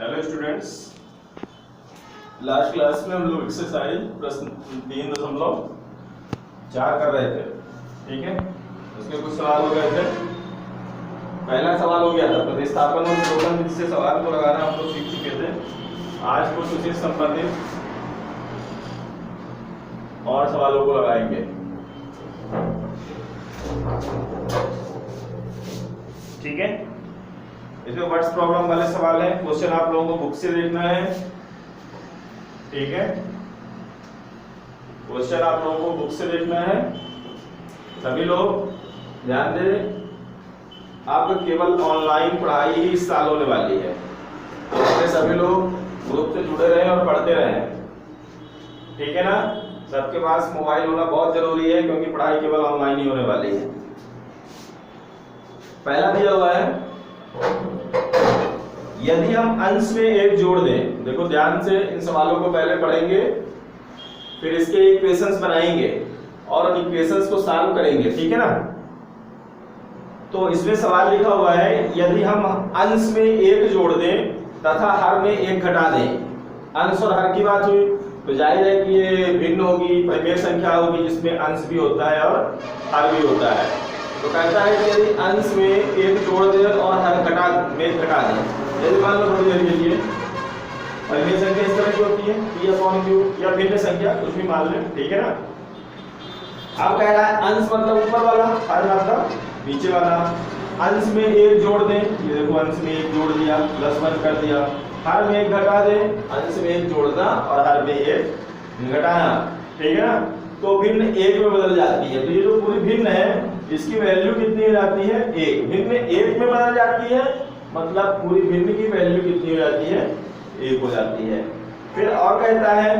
Hello students, last class में हम लोग एक्सरसाइज प्रश्न 3.4 कर रहे थे। ठीक है, उसके कुछ सवाल हो गए थे। पहला सवाल हो गया था प्रतिस्थापन और विलोपन विधि से सवाल को लगाना हम लोग सीख चुके थे। आज कुछ उसी से संबंधित और सवालों को लगाएंगे। ठीक है, इसमें वर्ड्स प्रॉब्लम वाले सवाल है। क्वेश्चन आप लोगों को बुक से देखना है। ठीक है, क्वेश्चन आप लोगों को बुक से देखना है। सभी लोग ध्यान दें, आपको केवल ऑनलाइन पढ़ाई ही इस साल होने वाली है, तो सभी लोग ग्रुप से जुड़े रहें और पढ़ते रहें। ठीक है ना, सबके पास मोबाइल होना बहुत जरूरी है, क्योंकि पढ़ाई केवल ऑनलाइन ही होने वाली है। पहला दिया हुआ है, यदि हम अंश में एक जोड़ दें। देखो ध्यान से इन सवालों को पहले पढ़ेंगे, फिर इसके इक्वेशंस बनाएंगे और उन इक्वेशंस को सॉल्व करेंगे। ठीक है ना, तो इसमें सवाल लिखा हुआ है, यदि हम अंश में एक जोड़ दें तथा हर में एक घटा दें। अंश और हर की बात हुई तो जाहिर है कि ये भिन्न होगी, परिमेय संख्या होगी जिसमें अंश भी होता है और हर भी होता है। तो कहता है कि यदि अंश में एक जोड़ दें और हर घटा दें। यदि मान लो थोड़ी देर के लिए परिमेय संख्या इस तरह की होती है p/q या भिन्न संख्या कुछ भी मान लें। ठीक है ना, अब कह रहा है अंश मतलब ऊपर वाला, हर मतलब नीचे वाला। अंश में एक जोड़ दें, ये देखो अंश में एक जोड़ दिया, +1 कर दिया। हर में एक घटा दें, अंश में एक जोड़ना और हर में एक घटाना। ठीक है ना, तो भिन्न एक में बदल जाती है। तो ये जो पूरी भिन्न है इसकी वैल्यू कितनी हो जाती है? 1। भिन्न एक में बदल जाती है, मतलब पूरी भिन्न की वैल्यू कितनी हो जाती है? 1 हो जाती है। फिर और कहता है,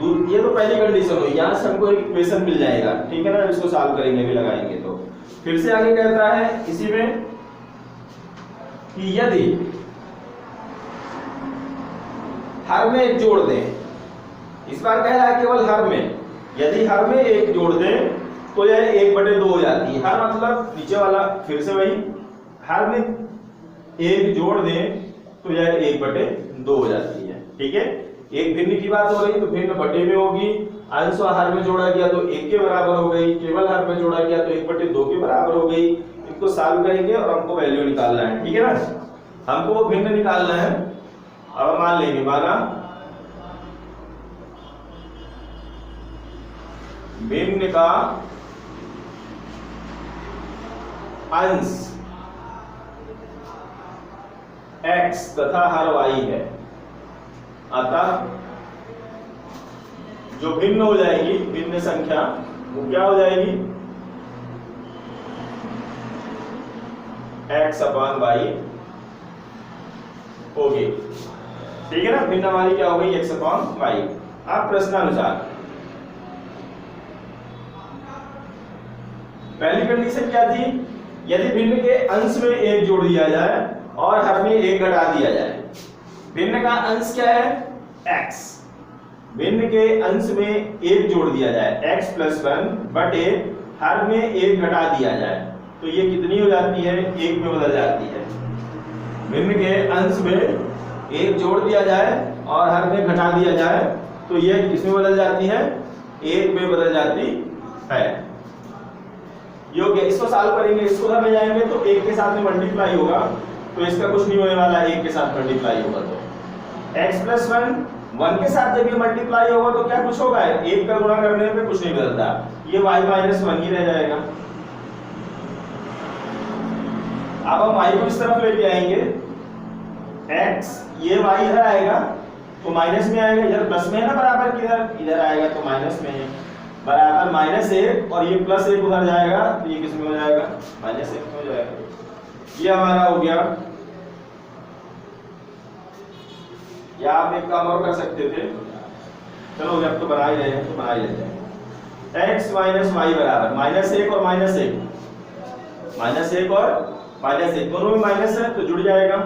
ये तो पहली कंडीशन हुई, यहाँ से हमको एक इक्वेशन मिल जाएगा। ठीक है ना, इसको सॉल्व करेंगे भी, लगाएंगे तो। फिर से आगे कहता है इसी में कि यदि हर में एक जोड़ दें, इस बार कह रहा है केवल हर में, यदि हर में एक जोड़ दें तो यह 1/2 हो जाती है। हर मतलब नीचे वाला, फिर से वही, हर में एक जोड़ दें तो यह 1/2 हो जाती है। ठीक है, एक भिन्न की बात हो रही तो भिन्न बटे में होगी। अंश और हर में जोड़ा गया तो 1 के बराबर हो गई, केवल हर में जोड़ा गया तो 1/2 के बराबर हो गई। इनको सॉल्व करेंगे और हमको वैल्यू निकालना है। ठीक है ना, हमको वो भिन्न निकालना है। अब मान लेंगे, माना भिन्न का अंश x तथा हर y है, अतः जो भिन्न हो जाएगी, भिन्न संख्या, वो क्या हो जाएगी? x/y होगी। ठीक है ना, भिन्न हमारी क्या हो गई? x/y। अब प्रश्नानुसार पहली कंडीशन क्या थी? यदि भिन्न के अंश में एक जोड़ दिया जाए और हर में एक घटा दिया जाए। भिन्न का अंश क्या है? x। भिन्न के अंश में एक जोड़ दिया जाए, x+1 बटे हर में एक घटा दिया जाए, तो ये कितनी हो जाती है? 1 में बदल जाती है। भिन्न के अंश में एक जोड़ दिया जाए और हर में घटा दिया जाए तो ये किसमें बदल जाती है? 1 में बदल जाती है। योग्य, इसको सॉल्व करेंगे, इसको उधर ले जाएंगे तो 1 के साथ में मल्टीप्लाई होगा, तो इसका कुछ नहीं होने वाला, 1 के साथ मल्टीप्लाई होगा तो x+1 1 के साथ जब ये मल्टीप्लाई होगा तो क्या कुछ होगा? 1 का गुणा करने पे कुछ नहीं बदलता, ये y-1 ही रह जाएगा। अब हम y को इस तरफ लेके आएंगे, x, ये y इधर आएगा तो माइनस में आएगा, इधर प्लस में है ना बराबर, किधर इधर आएगा तो माइनस में है, बराबर -1 और ये +1 उधर जाएगा तो ये किसमें हो जाएगा? -1 में हो जाएगा। ये हमारा हो गया। या आप एक काम और कर सकते थे, चलो जब तो बना ही रहे हैं तो बना ही लेते हैं। x - y बराबर -1 और -1, -1 और -1 दोनों में माइनस है तो जुड़ जाएगा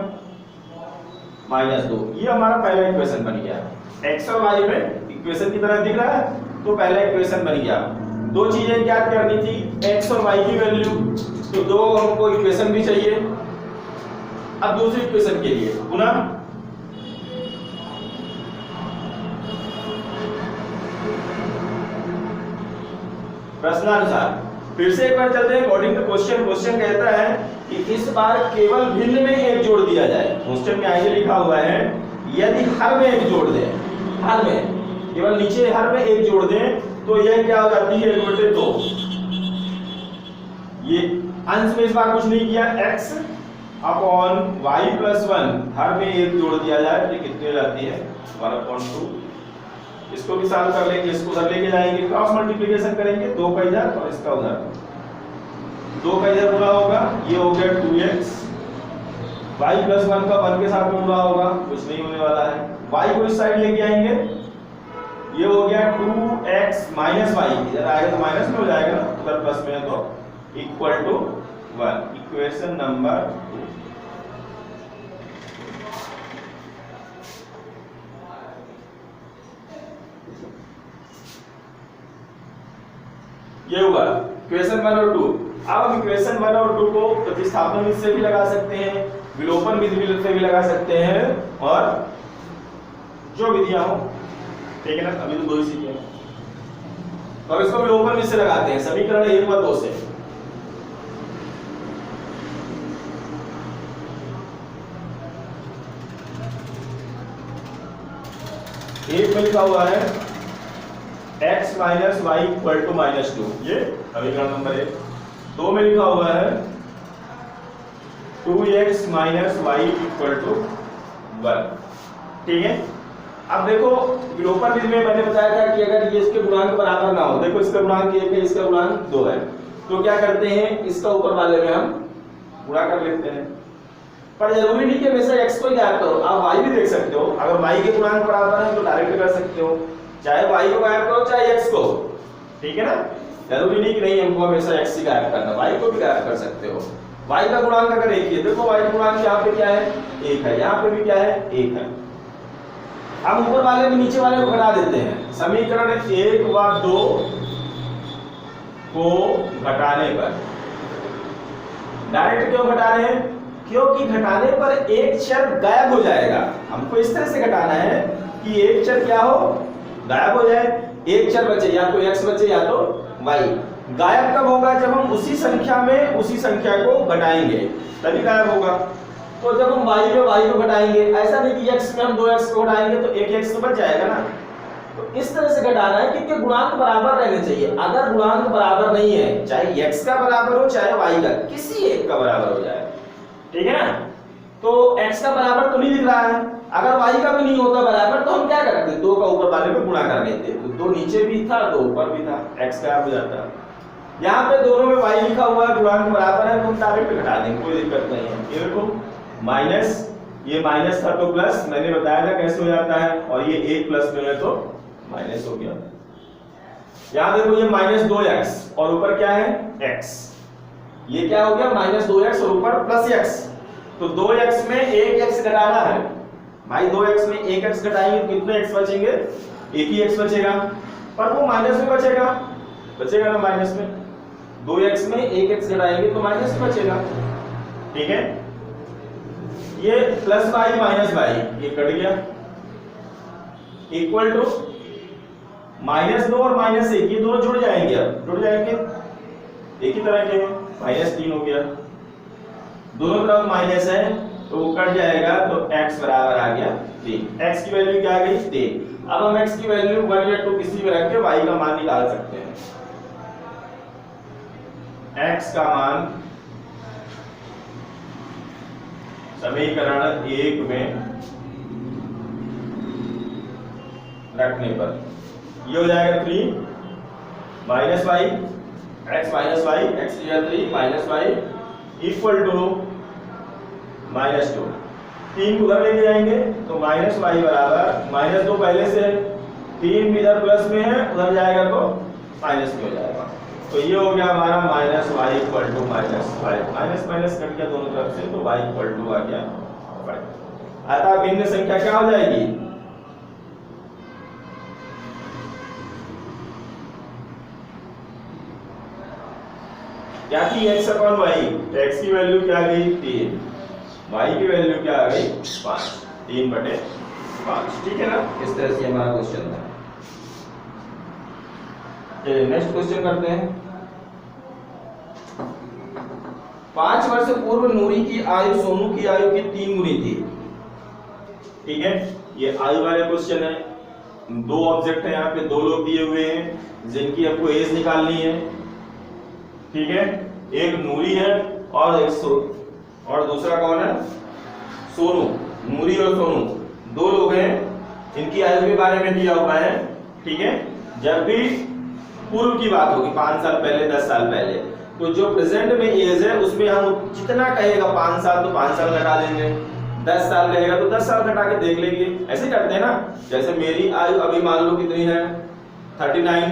-2। ये हमारा पहला इक्वेशन बन गया। x और y में इक्वेशन की तरह दिख रहा है तो पहला इक्वेशन बन गया। दो चीजें ज्ञात करनी थी, x और y की वैल्यू, तो दो हमको इक्वेशन भी चाहिए। अब दूसरी इक्वेशन के लिए पुनः प्रश्नानुसार। फिर से एक बार चलते हैं अकॉर्डिंग टू क्वेश्चन। क्वेश्चन कहता है कि इस बार केवल भिन्न में एक जोड़ दिया जाए। क्वेश्चन में आगे लिखा हुआ है यदि हर में एक जोड़ दें, हर में केवल नीचे हर में एक जोड़ दें तो यह क्या हो जाती है बेटे, तो ये अंश में इस बार कुछ नहीं किया, x अपॉन y प्लस 1 हर में एक जोड़ दिया जाए तो कितनी हो जाती है 1/2। इसको भी सॉल्व कर लेंगे, इसको उधर लेके जाएंगे, क्रॉस मल्टीप्लिकेशन करेंगे, 2 का इधर और इसका उधर, 2 का इधर पूरा होगा, ये हो गया 2x, y प्लस 1 का 1 के साथ में पूरा होगा, कुछ नहीं होने वाला है, y को इस साइड लेके आएंगे, ये हो गया 2x माइनस y, इधर आएगा तो माइनस में हो जाएगा ना, उधर प्लस में है तो इक्वल टू 1। Equation number 2। ये हुआ इक्वेशन 1 और 2। अब हम इक्वेशन 1 और 2 को प्रतिस्थापन विधि से भी लगा सकते हैं, विलोपन विधि से भी लगा सकते हैं, और जो विधियां हो, ठीक है ना, अभी तो 2 ही सीखे हैं, तो अब इसको विलोपन विधि से लगाते हैं, समीकरण 1 व 2 से। एक में लिखा हुआ है x minus y equal to -2, ये समीकरण नंबर 1। 2 में लिखा हुआ है 2x minus y equal to 1, ठीक है। अब देखो विलोपन विधि में मैंने बताया था कि अगर ये इसके गुणांक बराबर ना हो, देखो इसका गुणांक 1 है, इसका गुणांक 2 है, तो क्या करते हैं, इसका ऊपर वाले में हम गुणा कर लेते हैं। पर जरूरी नहीं कि हमेशा x को ही गायब करो, आप y भी देख सकते हो, अगर y के गुणांक बराबर है तो डायरेक्ट कर सकते हो, चाहे y को गायब करो चाहे x को, ठीक है ना, जरूरी नहीं कि नहीं हमको हमेशा x ही गायब करना, y को भी गायब कर सकते हो। y का गुणांक अगर 1 है, देखो y का गुणांक यहाँ पे क्या है 1 है, यहाँ पे भी क्या है 1 है। हम ऊपर वाले में नीचे वाले को घटा देते हैं, समीकरण 1 व 2 को घटाने पर, डायरेक्ट क्यों घटा रहे हैं, क्योंकि घटाने पर एक चर गायब हो जाएगा। हमको इस तरह से घटाना है कि एक चर क्या हो, गायब हो जाए, एक चर बचे, या तो x बचे या तो y। गायब कब होगा, जब हम उसी संख्या में उसी संख्या को घटाएंगे तभी गायब होगा। तो जब हम y में y को घटाएंगे, ऐसा नहीं कि x में हम 2x को घटाएंगे तो एक x तो बच जाएगा ना, तो इस तरह से घटाना है कि गुणांक बराबर रहने चाहिए। अगर गुणांक बराबर नहीं है, चाहे x का बराबर हो चाहे y का, किसी एक का बराबर हो जाए, ठीक है ना, तो x का बराबर तो नहीं दिख रहा है, अगर y का भी नहीं होता बराबर तो हम क्या करते, 2 का ऊपर वाले में गुणा कर लेते, तो 2 नीचे भी था 2 ऊपर भी था, x गायब हो जाता। यहाँ पे दोनों में y लिखा हुआ है, गुणांक बराबर है, तो हम डायरेक्ट घटा देंगे, कोई दिक्कत नहीं है। ये देखो माइनस, ये माइनस था तो प्लस, मैंने बताया था कैसे हो जाता है, और ये 1 प्लस में है तो माइनस हो गया। यहाँ देखो ये -2x और ऊपर क्या है x, ये क्या हो गया -2x और ऊपर प्लस x, तो 2x में 1x घटाना है भाई, 2x में 1x घटाएंगे तो कितने x बचेंगे, एक ही x बचेगा, पर वो माइनस में बचेगा ना, माइनस में 2x में 1x घटाएंगे तो माइनस में बचेगा, ठीक है। ये प्लस y माइनस y ये कट गया, इक्वल टू -2 और -1 ये दोनों जुड़ जाएंगे, अब जुड़ जाएंगे, एक ही तरह के हैं, -3 हो गया, दोनों तरफ माइनस है तो वो कट जाएगा, तो x बराबर आ गया 3। x की वैल्यू क्या आ गई 3। अब हम x की वैल्यू 1 या 2 किसी में रख के y का मान निकाल सकते हैं। x का मान समीकरण 1 में रखने पर ये हो जाएगा 3 minus y, x minus y, x की जगह 3 माइनस y इक्वल टू -2। 3 उधर लेके जाएंगे तो -y बराबर -2 पहले से, 3 इधर प्लस में है, उधर जाएगा तो माइनस में हो जाएगा, तो ये हो गया हमारा -y equal to -5, minus minus cut गया दोनों तरफ से, तो y इक्वल टू आ गया 5। अतः भिन्न संख्या क्या हो जाएगी, क्या थी x अपॉन y, x की वैल्यू क्या आ गई 3, y की वैल्यू क्या आ गई 5, 3/5, ठीक है ना। इस तरह से हमारा क्वेश्चन था। चलिए नेक्स्ट क्वेश्चन करते हैं। 5 वर्ष पूर्व नूरी की आयु सोनू की आयु की 3 गुनी थी। ठीक है, ये आयु वाले क्वेश्चन है। 2 ऑब्जेक्ट है, यहाँ पे 2 लोग दिए हुए हैं जिनकी आपको एज निकालनी है। ठीक है, एक नूरी है और और दूसरा कौन है? सोनू। नूरी और सोनू 2 लोग हैं, इनकी आयु के बारे में दिया हुआ है। ठीक है, जब भी पूर्व की बात होगी 5 साल पहले 10 साल पहले, तो जो प्रेजेंट में एज है उसमें हम जितना कहेगा 5 साल तो 5 साल घटा देंगे, 10 साल कहेगा तो 10 साल घटा के देख लेंगे। ऐसे करते हैं ना। जैसे मेरी आयु अभी मान लो कितनी है? 39।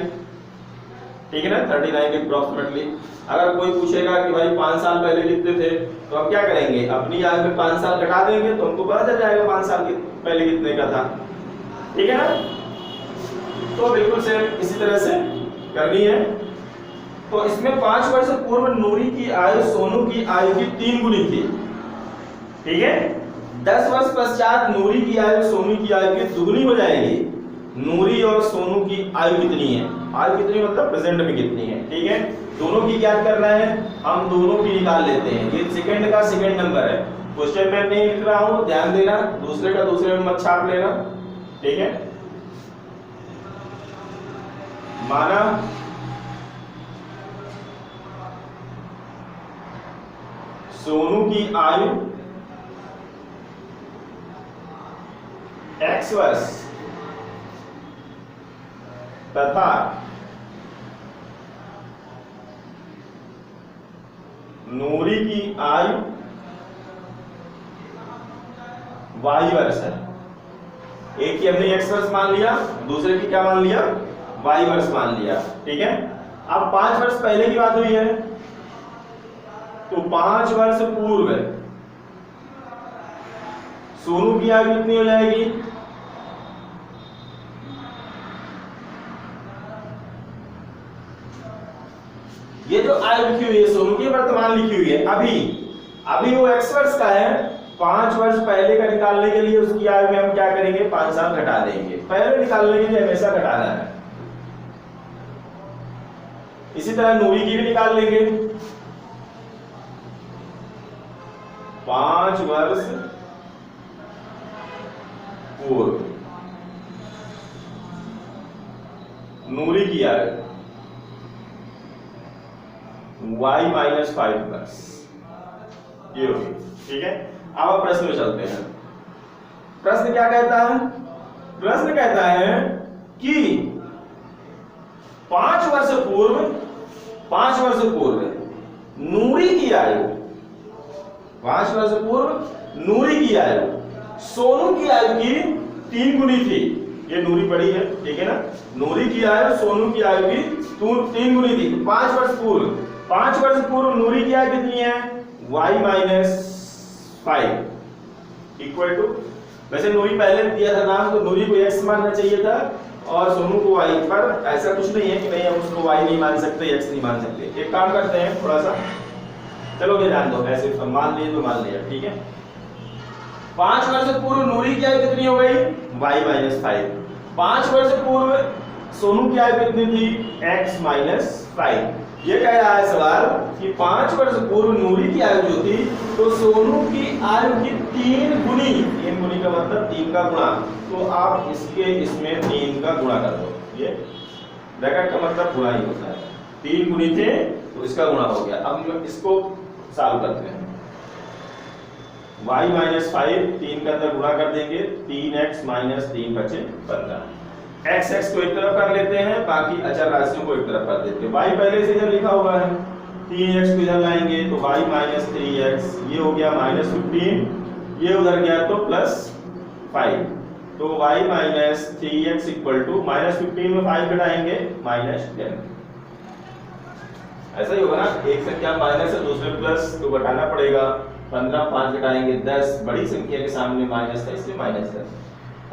ठीक है ना, 39 अप्रोक्सीमेटली। अगर कोई पूछेगा कि भाई 5 साल पहले कितने थे, तो हम क्या करेंगे? अपनी आयु में 5 साल घटा देंगे तो हमको पता चल जाएगा 5 साल पहले कितने का था। ठीक है ना, तो बिल्कुल सेम इसी तरह से करनी है। तो इसमें 5 वर्ष पूर्व नूरी की आयु सोनू की आयु की 3 गुनी थी। ठीक है, 10 वर्ष पश्चात नूरी की आयु सोनू की आयु की दुगनी हो जाएगी। नूरी और सोनू की आयु कितनी है? आयु कितनी मतलब प्रेजेंट में कितनी है? ठीक है, दोनों की ज्ञात करना है, हम दोनों की निकाल लेते हैं। ये सेकंड का सेकंड नंबर है, क्वेश्चन में नहीं लिख रहा हूं, ध्यान देना। दूसरे का दूसरे में मत छाप लेना। ठीक है, माना सोनू की आयु x वर्ष तथा नूरी की आयु y वर्ष है। एक की हमने x वर्ष मान लिया, दूसरे की क्या मान लिया? y वर्ष मान लिया। ठीक है, अब 5 वर्ष पहले की बात हुई है, तो 5 वर्ष पूर्व सोनू की आयु कितनी हो जाएगी? ये जो आयु लिखी हुई है सोनू की, वर्तमान लिखी हुई है। अभी वो x वर्ष का है। 5 वर्ष पहले का निकालने के लिए उसकी आयु में हम क्या करेंगे? 5 साल घटा देंगे। पहले निकालने के लिए हमेशा घटाना है। इसी तरह नूरी की भी निकाल लेंगे। 5 वर्ष पूर्व नूरी की आयु y माइनस 5 वर्ष ये होगी। ठीक है, अब प्रश्न में चलते हैं। प्रश्न क्या कहता है? प्रश्न कहता है कि 5 वर्ष पूर्व नूरी की आयु, 5 वर्ष पूर्व नूरी की आयु सोनू की आयु की 3 गुनी थी। ये नूरी पड़ी है। ठीक है ना, नूरी की आयु सोनू की आयु की 3 गुनी थी। 5 वर्ष पूर्व नूरी की आयु कितनी है? y माइनस 5 इक्वल टू, वैसे नूरी पहले दिया था नाम, तो नूरी को x मानना चाहिए था और सोनू को y, पर ऐसा कुछ नहीं है कि नहीं हम उसको y नहीं मान सकते, x नहीं मान सकते। एक काम करते हैं थोड़ा सा, चलो ये ध्यान दो, ऐसे मान लिए तो मान लिया। ठीक है, 5 वर्ष पूर्व नूरी की आयु कितनी हो गई? y minus 5। 5 वर्ष पूर्व सोनू की आयु कितनी थी? x minus 5। ये कह रहा है सवाल कि 5 वर्ष पूर्व नूरी की आयु जो थी, तो सोनू की आयु की 3 गुनी। 3 गुनी का मतलब 3 का गुणा, तो आप इसके इसमें 3 का गुणा कर दो। ये ब्रैकेट का मतलब गुणा ही होता है। 3 गुनी थे तो इसका गुणा हो गया। अब हम इसको सॉल्व करते हैं। y माइनस 5 3 के अंदर गुणा कर देंगे, 3x माइनस 3 बचे 15। x को एक तरफ कर लेते हैं, बाकी अचर राशियों को एक तरफ कर देते हैं। y पहले से इधर लिखा हुआ है, 3x को इधर लाएंगे तो y माइनस 3x, ये हो गया माइनस 15, ये उधर गया तो प्लस 5, तो y minus 3x equal to minus 15 में 5 घटाएंगे माइनस 10। ऐसा ही होगा ना, एक संख्या माइनस है दूसरे प्लस, तो घटाना पड़ेगा। 15 5 घटाएंगे 10, बड़ी संख्या के सामने माइनस था इसलिए माइनस 10।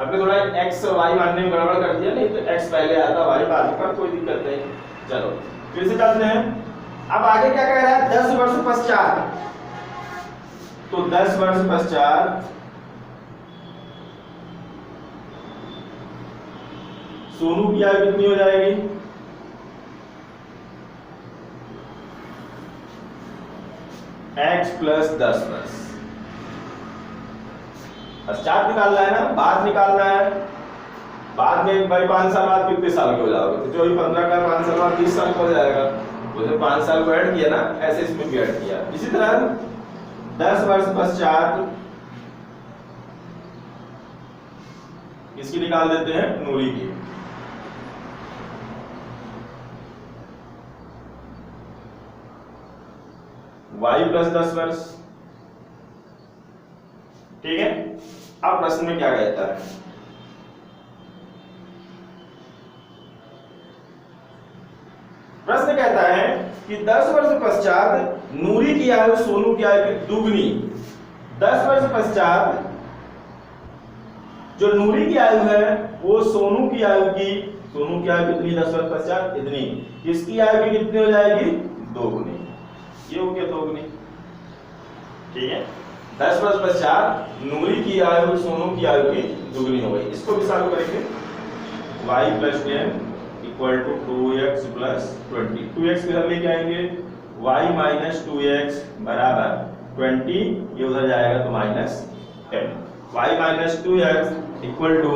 आपने थोड़ा x और y मानने में गड़बड़ कर दिया, नहीं तो x पहले आता y बाद में, पर कोई दिक्कत नहीं। चलो फिर से चलते हैं। अब आगे क्या कह रहा है? 10 वर्ष पश्चात, तो 10 वर्ष पश्चात सोनू की आयु कितनी हो जाएगी? x प्लस 10 वर्ष। पश्चात निकालना है ना, बाद निकालना है। बाद में भाई 5 साल बाद कितने साल के हो जाओगे, तो जो ही 15 का 5 साल बाद 20 साल का हो जाएगा। तो 5 साल को ऐड किया ना, ऐसे इसमें भी ऐड किया। इसी तरह 10 वर्ष पश्चात इसकी निकाल देते हैं, नूरी की। y प्लस 10 वर्ष। ठीक है, अब प्रश्न में क्या कहता है, प्रश्न कहता है कि 10 वर्ष पश्चात नूरी की आयु सोनू की आयु की दुगनी। 10 वर्ष पश्चात जो नूरी की आयु है वो सोनू की आयु की, सोनू की आयु कितनी 10 वर्ष पश्चात इतनी, इसकी आयु की कितनी हो जाएगी, दोगुनी। ये हो गया दोगुनी। ठीक है, 10 वर्ष पश्चात नूरी की आयु सोनू की आयु की दुगनी हो गई। इसको भी सॉल्व करेंगे। y plus 10 equal to 2x plus 20। 2x इधर लेके आएंगे, y माइनस 2x बराबर 20, ये उधर जाएगा तो minus 10। y minus 2x equal to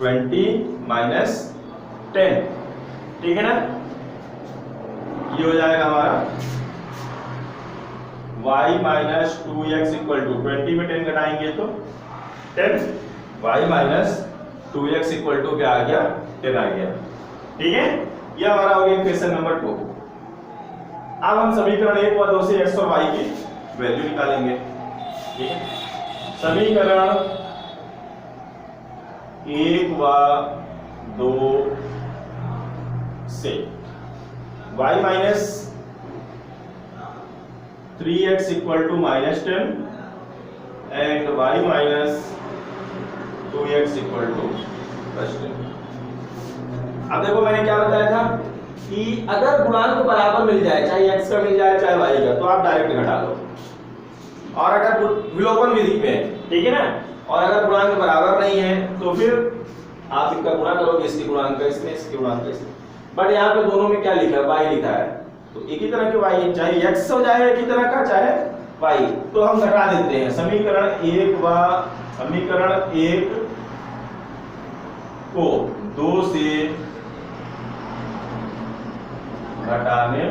20 minus 10। ठीक है ना, ये हो जाएगा हमारा y minus 2x equal to 20 में 10 घटाएंगे तो 10, y minus 2x equal to क्या आ गया, 10 आ गया। ठीक है, ये हमारा हो गया क्वेश्चन नंबर 2। अब हम समीकरण 1 व 2 से x और y की वैल्यू निकालेंगे। ठीक है, समीकरण 1 व 2 से y minus 3x equal to minus 10 and y minus 2x equal to plus 10। अब देखो मैंने क्या बताया था कि अगर गुणांक बराबर मिल जाए, चाहे x का मिल जाए चाहे y का, तो आप डायरेक्ट घटा लो। और अगर विलोपन विधि में, ठीक है ना, और अगर गुणांक बराबर नहीं है तो फिर आप इनका गुणा करोगे, इसके गुणांक का इसमें, इसके गुणांक का इसमें। बट यहाँ पे दोनों में क्या लिखा है, y लिखा है, तो एक ही तरह के y, चाहे x हो जाए एक ही तरह का, चाहे y, तो हम घटा देते हैं। समीकरण 1 को 2 से घटाने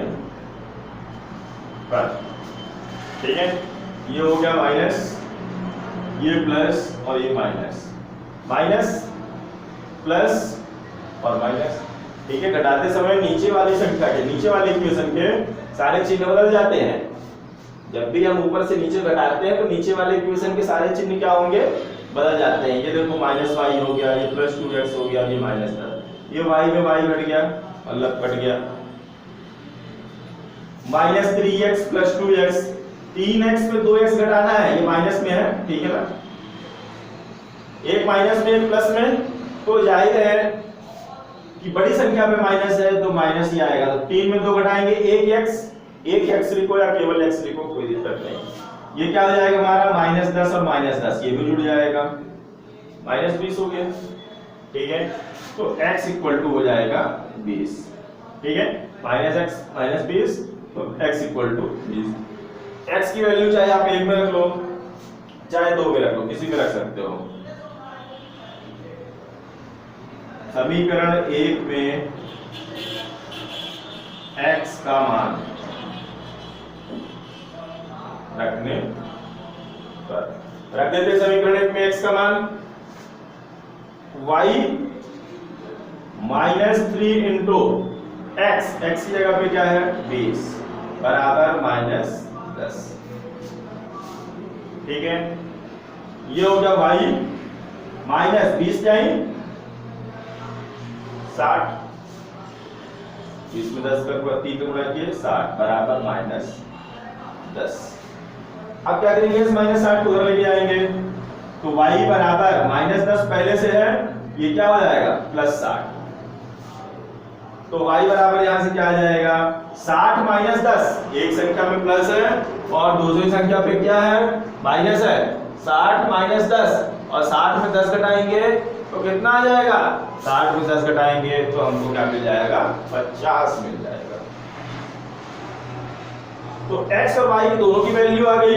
पर, ठीक है, ये हो गया माइनस, ये प्लस और ये माइनस, माइनस प्लस और माइनस। ठीक है, घटाते समय नीचे वाली संख्या के, नीचे वाले इक्वेशन के सारे चिन्ह बदल जाते हैं। जब भी हम ऊपर से नीचे घटाते हैं तो नीचे वाले इक्वेशन के सारे चिन्ह क्या होंगे, बदल जाते हैं। ये देखो माइनस y हो गया, ये प्लस 2x हो गया, ये माइनस 10, ये y में y घट गया, मतलब कट गया। Minus 3x plus 2x, 3x पे 2x घटाना है, ये माइनस में है, ठीक है ना, एक माइनस में एक प्लस में, तो जाहिर है कि बड़ी संख्या पे माइनस है तो माइनस ही आएगा। तो 3 में 2 घटाएंगे, एक x लिखो या केवल x लिखो, कोई दिक्कत नहीं। ये क्या हो जाएगा हमारा, माइनस 10 और माइनस 10, ये भी जुड़ जाएगा, माइनस 20 हो गया। ठीक है, तो x इक्वल टू हो जाएगा 20। ठीक है, माइनस x माइनस 20, तो x इक्वल टू 20। x की वैल्यू चाहे आप 1 में रख लो चाहे 2 में रख लो, किसी में रख सकते हो। समीकरण 1 में x का मान रखने पर, रख देते समीकरण 1 में x का मान, y minus 3 into x, x की जगह पे क्या है 20 बराबर माइनस 10। ठीक है, ये हो गया y माइनस 20 जाए 60, 20 में 10 का 3 गुणा किए 60 बराबर माइनस 10। अब क्या करेंगे, इस माइनस 60 को उधर लेके आएंगे, तो y बराबर माइनस 10 पहले से है, ये क्या हो जाएगा प्लस 60, तो y बराबर यहां से क्या आ जाएगा 60 माइनस 10, एक संख्या में प्लस है और दूसरी संख्या पे क्या है माइनस है। 60 माइनस 10 और 60 में 10 घटाएंगे तो कितना आ जाएगा, 60 में 10 घटाएंगे तो हमको क्या मिल जाएगा 50 मिल जाएगा। तो x और y दोनों की वैल्यू आ गई।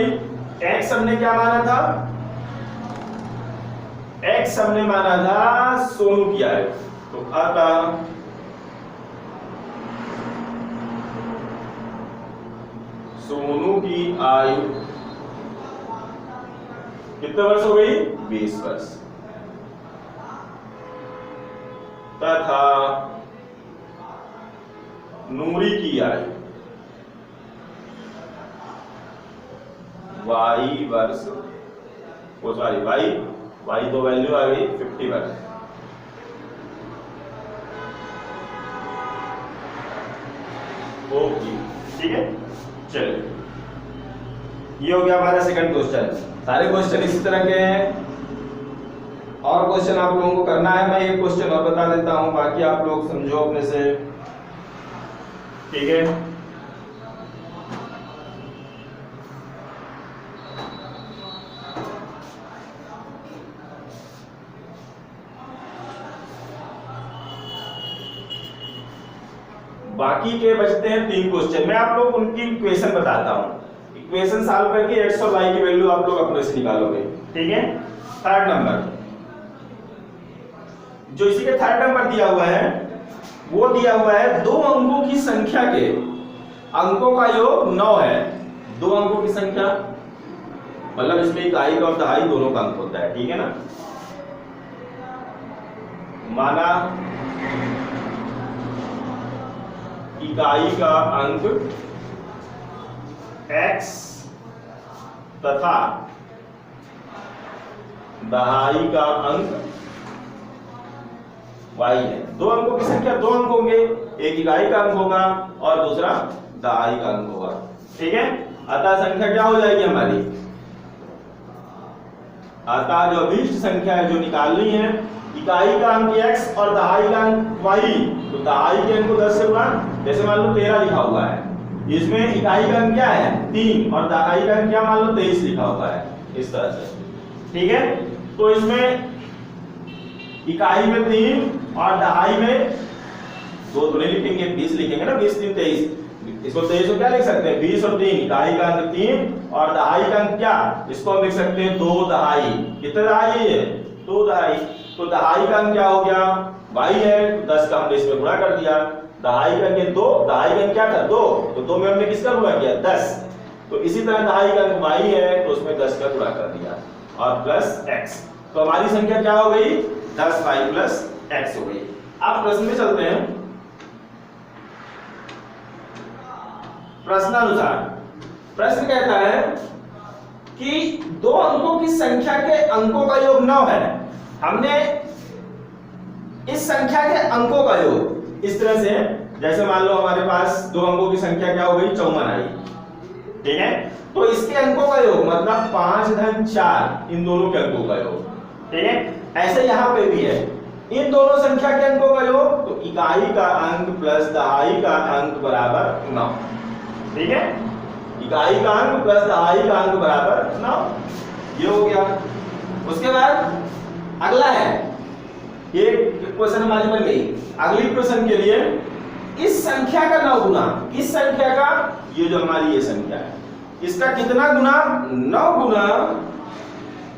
x हमने क्या माना था? x हमने माना था सोनू की आयु, तो अतः सोनू की आयु कितने वर्ष हो गई? 20 वर्ष। तथा नूरी की आयु y वर्ष, ओ सॉरी y तो वैल्यू आ गई 50 वर्ष। ओके, ठीक है, चलिए ये हो गया हमारा सेकंड क्वेश्चन। सारे क्वेश्चन इसी तरह के हैं, और क्वेश्चन आप लोगों को करना है। मैं एक क्वेश्चन और बता देता हूं, बाकी आप लोग समझो अपने से, ठीक है। बाकी के बचते हैं 3 क्वेश्चन। मैं आप लोग उनकी इक्वेशन बताता हूं। इक्वेशन सॉल्व करके x और y की वैल्यू आप लोग अपने से निकालोगे, ठीक है। थर्ड नंबर, जो इसी के थर्ड नंबर दिया हुआ है, वो दिया हुआ है 2 अंकों की संख्या के अंकों का योग 9 है। 2 अंकों की संख्या मतलब इसमें इकाई का और दहाई दोनों का अंक होता है, ठीक है ना। माना इकाई का अंक x तथा दहाई का अंक y है। 2 अंकों की संख्या 2 अंक होंगे, एक इकाई का अंक होगा और दूसरा दहाई का अंक होगा, ठीक है। अतः संख्या क्या हो जाएगी हमारी? अतः जो अभीष्ट संख्या है जो निकालनी है, इकाई का अंक x और दहाई का अंक y, तो दहाई के अंक को 10 से गुणा, जैसे मान लो 13 लिखा हुआ है, इसमें इकाई का अंक क्या है? 3 और दहाई का अंक क्या मान लो 23 लिखा हुआ है, इस तरह से, ठीक है। तो इसमें इकाई में 3 और दहाई में 2 तो नहीं लिखेंगे, 20 लिखेंगे ना, 20 3 23, इसको 23 को क्या लिख सकते हैं? 20 और 3, इकाई का अंक 3 और दहाई का अंक क्या, इसको हम लिख सकते हैं 2 दहाई। कितने दहाई है ये? 2 दहाई। तो दहाई का अंक क्या हो गया? y है, 10 का हमने इसमें गुणा कर दिया। दहाई का अंक 2, दहाई का अंक क्या था? 2, तो 2 में हमने किसका गुणा किया? 10। तो इसी तरह दहाई का अंक y है, तो उसमें 10 का गुणा कर दिया और प्लस x। तो हमारी संख्या क्या हो गई? 10y प्लस x हो गई। अब प्रश्न में चलते हैं। प्रश्नानुसार प्रश्न कहता है कि 2 अंकों की संख्या के अंकों का योग 9 है। हमने इस संख्या के अंकों का योग इस तरह से, जैसे मान लो हमारे पास 2 अंकों की संख्या क्या हो गई? 54 आई, ठीक है। तो इसके अंकों का योग मतलब 5 धन 4, इन दोनों के अंकों का योग, ठीक है। ऐसे यहां पे भी है, इन दोनों संख्या के अंकों का योग, तो इकाई का अंक प्लस दहाई का अंक बराबर 9, ठीक है। इकाई का अंक प्लस दहाई का अंक बराबर 9, ये हो गया। उसके बाद अगला है, ये क्वेश्चन हमारी बन गई। अगली क्वेश्चन के लिए इस संख्या का 9 गुना, किस संख्या का? ये जो हमारी ये संख्या है, इसका कितना गुना? 9 गुना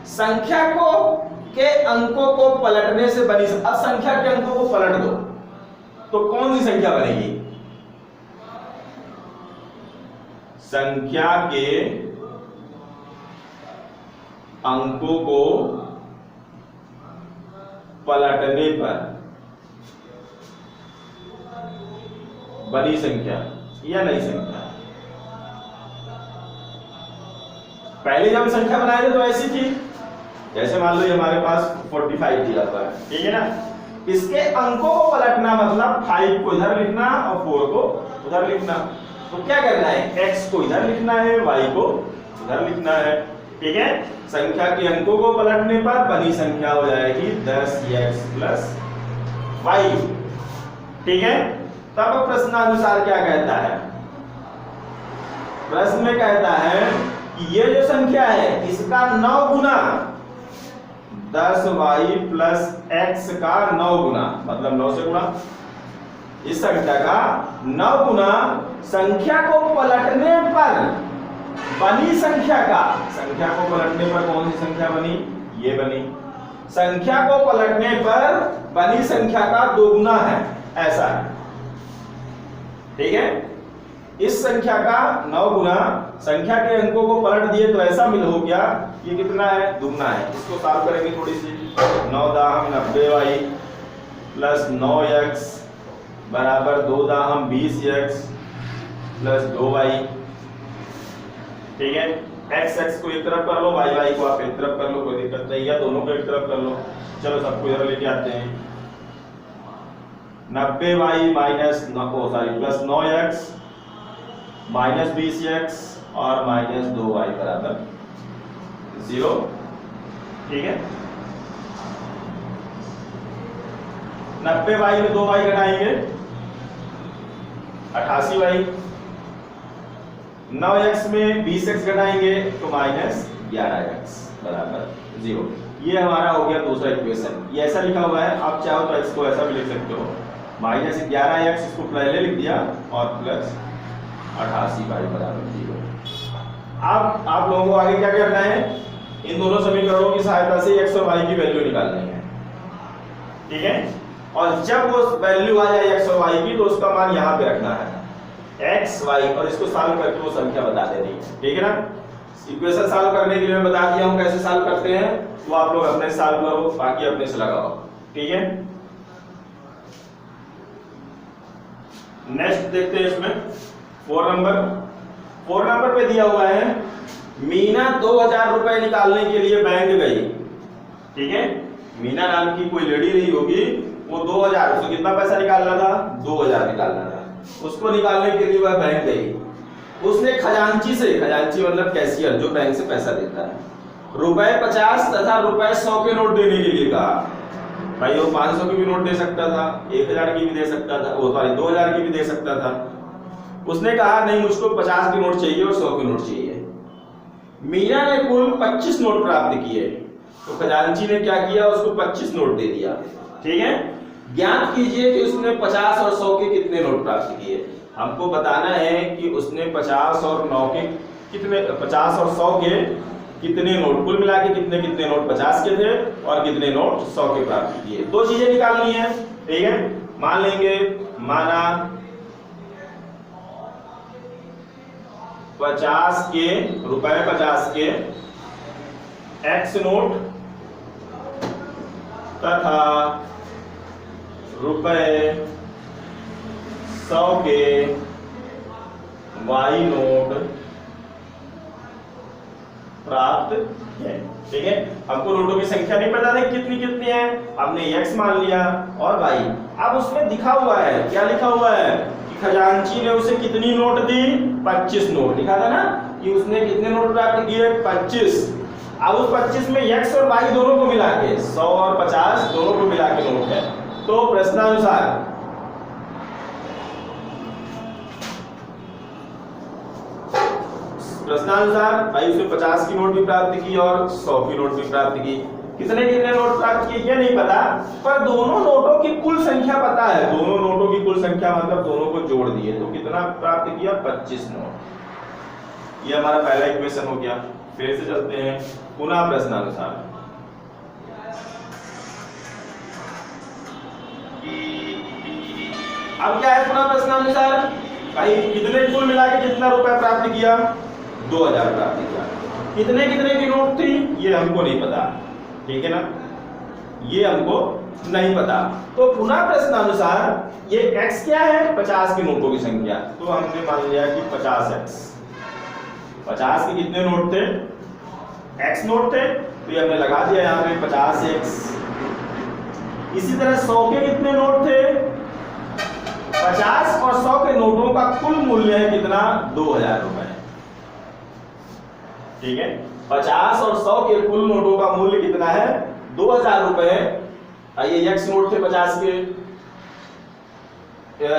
संख्या को के अंकों को पलटने से बनी। अब संख्या के अंकों को पलट दो तो कौन सी संख्या बनेगी? संख्या के अंकों को पलटने पर बड़ी संख्या या नई संख्या। पहले जब संख्या बनाए थे तो ऐसी थी, जैसे मान लो ये हमारे पास 45 दिया हुआ है, ठीक है ना। इसके अंकों को पलटना मतलब 5 को इधर लिखना और 4 को उधर लिखना। तो क्या करना है? x को इधर लिखना है, y को उधर लिखना है, ठीक है। संख्या के अंकों को पलटने पर बनी संख्या हो जाएगी 10x प्लस y, ठीक है। तब प्रश्नानुसार क्या कहता है? प्रश्न में कहता है कि ये जो संख्या है इसका 9 गुना 10y प्लस x का 9 गुना, मतलब 9 से गुणा, इस संख्या का 9 गुना संख्या को पलटने पर बनी संख्या को पलटने पर कौन सी संख्या बनी? ये बनी। संख्या को पलटने पर बनी संख्या का 2 गुना है, ऐसा है। ठीक है, इस संख्या का 9 गुना संख्या के अंकों को पलट दिए तो ऐसा मिल हो गया, ये कितना है? दुगना है। इसको सॉल्व करेंगे थोड़ी सी। 9 दाहम 90y प्लस 9x बराबर 2 दाहम 20x प्लस 2y। ठीक है, x को एक तरफ कर लो, y को आप एक तरफ कर लो, कोई दिक्कत नहीं है, दोनों को एक तरफ कर लो। चलो सबको इधर लेके आते हैं। 90y minus plus 9x minus 20x और माइनस 2y बराबर 0। ठीक है, 90y में 2y घटाएंगे 88y, 9x में 20x घटाएंगे तो माइनस 11x बराबर 0। ये हमारा हो गया दूसरा इक्वेशन। ये ऐसा लिखा हुआ है, आप चाहो तो x को ऐसा भी लिख सकते हो, माइनस 11x इसको पहले लिख दिया और प्लस 88y बराबर 0। अब आप लोगों को आगे क्या करना है? इन दोनों समीकरणों की सहायता से x और y की वैल्यू निकालनी है। ठीक है, और जब वो वैल्यू आ जाए x और y की तो उसका मान यहाँ पे रखना है x y, और इसको सॉल्व करके वो संख्या बता देनी है। ठीक है ना, इक्वेशन सॉल्व करने के लिए मैं बता दिया हूं कैसे सॉल्व करते हैं, वो आप लोग अपने सॉल्व करो, बाकी अपने से लगाओ। ठीक है, नेक्स्ट देखते हैं इसमें 4 नंबर पे दिया हुआ है, मीना 2000 रुपए निकालने के लिए बैंक गई। ठीक है, मीना नाम की कोई लेडी रही होगी, वो 2000, उसको कितना पैसा निकालना था? 2000 निकालना था। उसको निकालने के लिए वह बैंक गई। उसने खजांची से, खजांची मतलब कैशियर जो बैंक से पैसा देता है, ₹50 तथा ₹100 के नोट देने के लिए कहा। भाई वो 500 की भी नोट दे सकता था, 1000 की भी दे सकता था, वो सॉरी 2000 की भी दे सकता था। उसने कहा नहीं, मुझको 50 की नोट चाहिए और 100 की नोट चाहिए। मीना ने कुल 25 नोट प्राप्त किए, तो खजांची ने क्या किया? उसको 25 नोट दे दिया। ठीक है, ज्ञात कीजिए कि उसने 50 और 100 के कितने नोट प्राप्त किए। हमको बताना है कि उसने 50 और 9 के कितने, 50 और 100 के कितने नोट, कुल मिला के कितने कितने नोट 50 के थे और कितने नोट 100 के प्राप्त किए। दो चीजें निकालनी है। ठीक है, मान लेंगे, माना 50 के ₹50 के x नोट तथा ₹100 के y नोट प्राप्त है। ठीक है, हमको नोटों की संख्या नहीं पता थी कितनी कितनी है, हमने x मान लिया और y। अब उसमें दिखा हुआ है, क्या लिखा हुआ है कि खजांची ने उसे कितनी नोट दी? 25 नोट। लिखा था ना कि उसने कितने नोट प्राप्त किए? 25। अब उस 25 में x और y दोनों को मिला के 100 और 50 दोनों को मिला के नोट है। तो प्रश्नानुसार भाई उसने 50 की नोट भी प्राप्त की और 100 की नोट भी प्राप्त की। कितने कितने नोट प्राप्त किए ये नहीं पता, पर दोनों नोटों की कुल संख्या पता है। दोनों नोटों की कुल संख्या मतलब दोनों को जोड़ दिए तो कितना प्राप्त किया? 25 नोट। ये हमारा पहला इक्वेशन हो गया। फिर से चलते हैं पुनः प्रश्नानुसार। अब क्या है पुनः प्रश्नानुसार? भाई कितने कुल मिला के कितना रुपया प्राप्त किया? 2000 प्राप्त किया। कितने कितने की नोट थी ये हमको नहीं पता। ठीक है ना, ये हमको नहीं पता। तो पुनः प्रश्नानुसार ये x क्या है? 50 की नोटों की संख्या। तो हमने मान लिया कि 50x। 50 के कितने नोट थे? x नोट थे, तो ये हमने लगा दिया यहाँ पे 50x। इसी तरह 100 के कितने नोट थे? 50 और 100 के नोटों का कुल मूल्य है कितना? 2000 रुपए। ठीक है, 50 और 100 के कुल नोटों का मूल्य कितना है? 2000 रुपए। ये x नोट थे 50 के,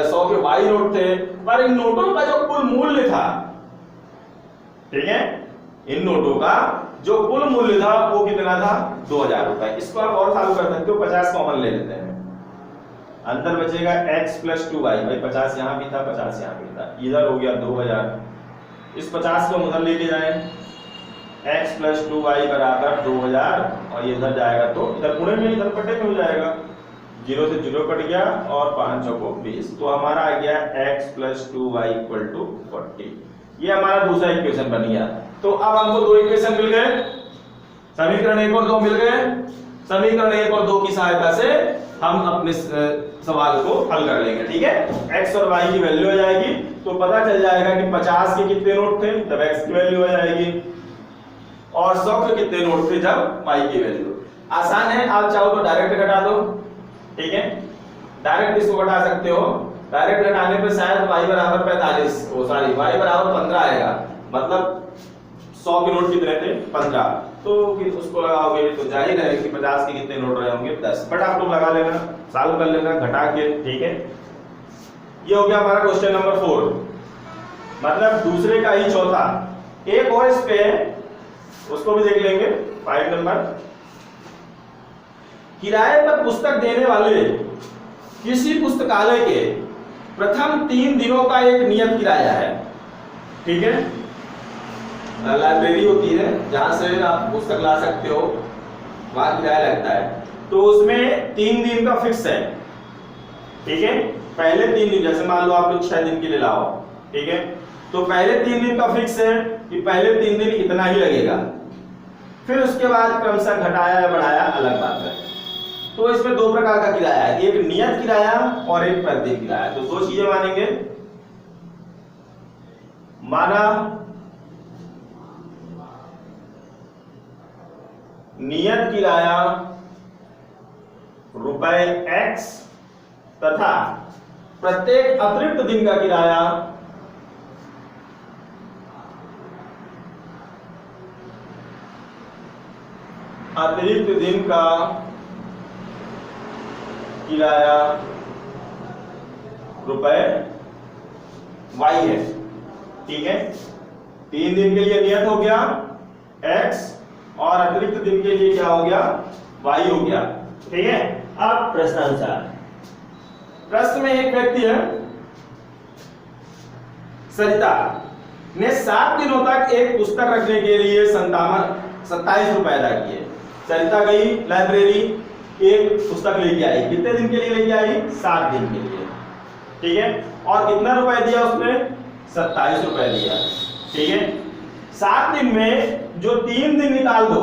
100 के y नोट थे, पर इन नोटों का जो कुल मूल्य था, ठीक है, इन नोटों का जो कुल मूल्य था वो कितना था? 2000 रुपए। इसको आप और चालू कर सकते हो, 50 कॉमन ले लेते हैं। अंदर बचेगा x प्लस 2y, भाई 50 यहाँ भी था 50 यहाँ भी था, इधर हो गया 2000। इस 50 को उधर लेके जाए, x प्लस 2y बराबर 2000, और ये इधर जाएगा तो इधर गुणे में इधर पटे में हो जाएगा, 0 से 0 कट गया और 5 चौको 20, तो हमारा आ गया x plus 2y equal to 40। ये हमारा दूसरा इक्वेशन बन गया। तो अब हमको दो इक्वेशन मिल गए, समीकरण 1 और 2 मिल गए। समीकरण 1 और 2 की सहायता से हम अपने सवाल को हल कर लेंगे, ठीक है। x और y की वैल्यू आ जाएगी, तो पता चल जाएगा कि 50 के कितने नोट थे तब x की वैल्यू आ जाएगी, और 100 के कितने नोट थे जब y की वैल्यू। आसान है, आप चाहो तो डायरेक्ट घटा दो, ठीक है, डायरेक्ट इसको घटा सकते हो। डायरेक्ट घटाने पे शायद y बराबर 45, y बराबर 15 आएगा, मतलब 100 के नोट कितने थे 15, तो फिर उसको लगाओगे तो जाहिर है कि 50 के कितने नोट रहे होंगे 10, बट आप लोग लगा लेना, सॉल्व कर लेना घटा के, ठीक है। ये हो गया हमारा क्वेश्चन नंबर 4, मतलब दूसरे का ही चौथा। एक और इस पे उसको भी देख लेंगे, 5 नंबर। किराए पर पुस्तक देने वाले किसी पुस्तकालय के प्रथम 3 दिनों का एक नियत किराया है, ठीक है। लाइब्रेरी होती है जहां से आप पुस्तक ला सकते हो, वहां किराया लगता है, तो उसमें 3 दिन का फिक्स है, ठीक है। पहले 3 दिन, जैसे मान लो आप लोग 6 दिन के लिए लाओ, ठीक है, तो पहले 3 दिन का फिक्स है कि पहले 3 दिन इतना ही लगेगा, फिर उसके बाद क्रमशः घटाया या बढ़ाया अलग बात है। तो इसमें 2 प्रकार का किराया है, एक नियत किराया और एक प्रतिदिन किराया। तो 2 चीजें मानेंगे, माना नियत किराया रुपए x तथा प्रत्येक अतिरिक्त दिन का किराया अतिरिक्त दिन का किराया रुपए y है, ठीक है। 3 दिन के लिए नियत हो गया x और अतिरिक्त दिन के लिए क्या हो गया y हो गया, ठीक है। अब प्रश्नानुसार, प्रश्न में एक व्यक्ति है सरिता ने 7 दिनों तक एक पुस्तक रखने के लिए 27 रुपए अदा किए। सरिता गई लाइब्रेरी, एक पुस्तक लेके आई, कितने दिन के लिए लेके आई 7 दिन के लिए, ठीक है, और कितना रुपए दिया उसने 27 रुपए दिया, ठीक है। 7 दिन में जो 3 दिन निकाल दो,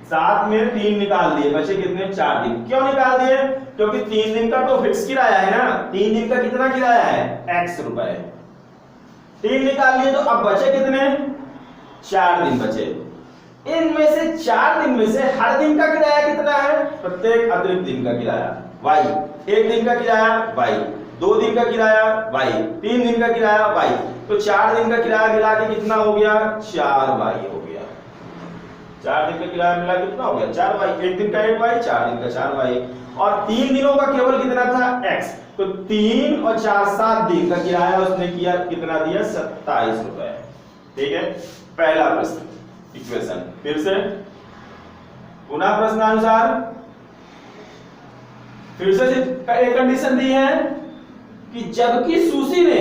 7 में 3 निकाल दिए, बचे कितने 4 दिन। क्यों निकाल दिए? क्योंकि 3 दिन का तो फिक्स किराया है ना, 3 दिन का कितना किराया है x रुपए, 3 निकाल लिए, तो अब बचे कितने 4 दिन बचे। इनमें से 4 दिन में से हर दिन का किराया कितना है, प्रत्येक अतिरिक्त दिन का किराया y, 1 दिन का किराया y, 2 दिन का किराया y, 3 दिन का किराया y, तो 4 दिन का किराया मिला के कितना हो गया 4y हो गया। 4 दिन का किराया मिला कितना हो गया 4y, 1 दिन का 1y, 4 दिन का 4y, और 3 दिनों का केवल कितना था x, तो 3 और 4 7 दिन का किराया उसने किया कितना दिया 27 रुपए, ठीक है। पहला प्रश्न इक्वेशन, फिर से पुनः प्रश्नानुसार, फिर से एक कंडीशन दी है कि जबकि सुशी ने,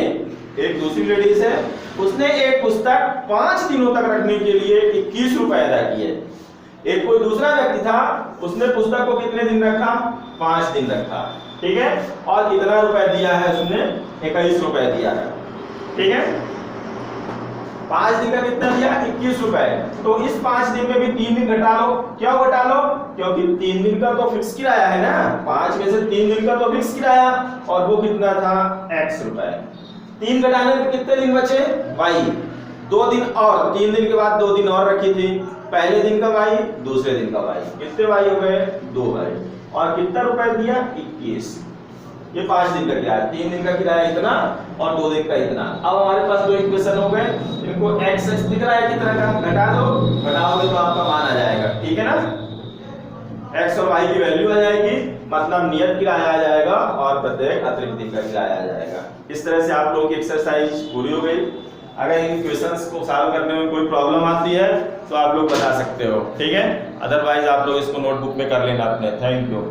एक दूसरी लेडीज है, उसने एक पुस्तक 5 दिनों तक रखने के लिए 21 रुपए अदा किए। एक कोई दूसरा व्यक्ति था, उसने पुस्तक को कितने दिन रखा 5 दिन रखा, ठीक है, और कितना रुपए दिया है उसने 21 रुपए दिया है, ठीक है। 5 दिन का कितना दिया 21 रुपए, तो इस 5 दिन में भी 3 दिन घटा लो। क्यों घटा लो? क्योंकि 3 दिन का तो फिक्स किराया है ना, 5 में से 3 दिन का तो फिक्स किराया, और वो कितना था x रुपए। 3 घटाने में कितने दिन बचे y, 2 दिन और 3 दिन के बाद 2 दिन और रखी थी, पहले दिन का y, दूसरे दिन का y, कितने y हो गए 2y, और कितना रुपए दिया 21। ये 5 दिन का किराया, 3 दिन का किराया इतना और 2 दिन का इतना। अब हमारे पास 2 इक्वेशन हो गए, इनको x दिख रहा है कितना का, घटा दो, घटाओगे तो आपका मान आ जाएगा, ठीक है ना। x और y की वैल्यू आ जाएगी, मतलब नियत किराया आ जाएगा और प्रत्येक अतिरिक्त दिन का किराया आ जाएगा। इस तरह से आप लोगों की एक्सरसाइज पूरी हो गई। अगर इन क्वेश्चंस को सॉल्व करने में कोई प्रॉब्लम आती है तो आप लोग बता सकते हो, ठीक है। अदरवाइज आप लोग इसको नोटबुक में कर लेना अपने। Thank you.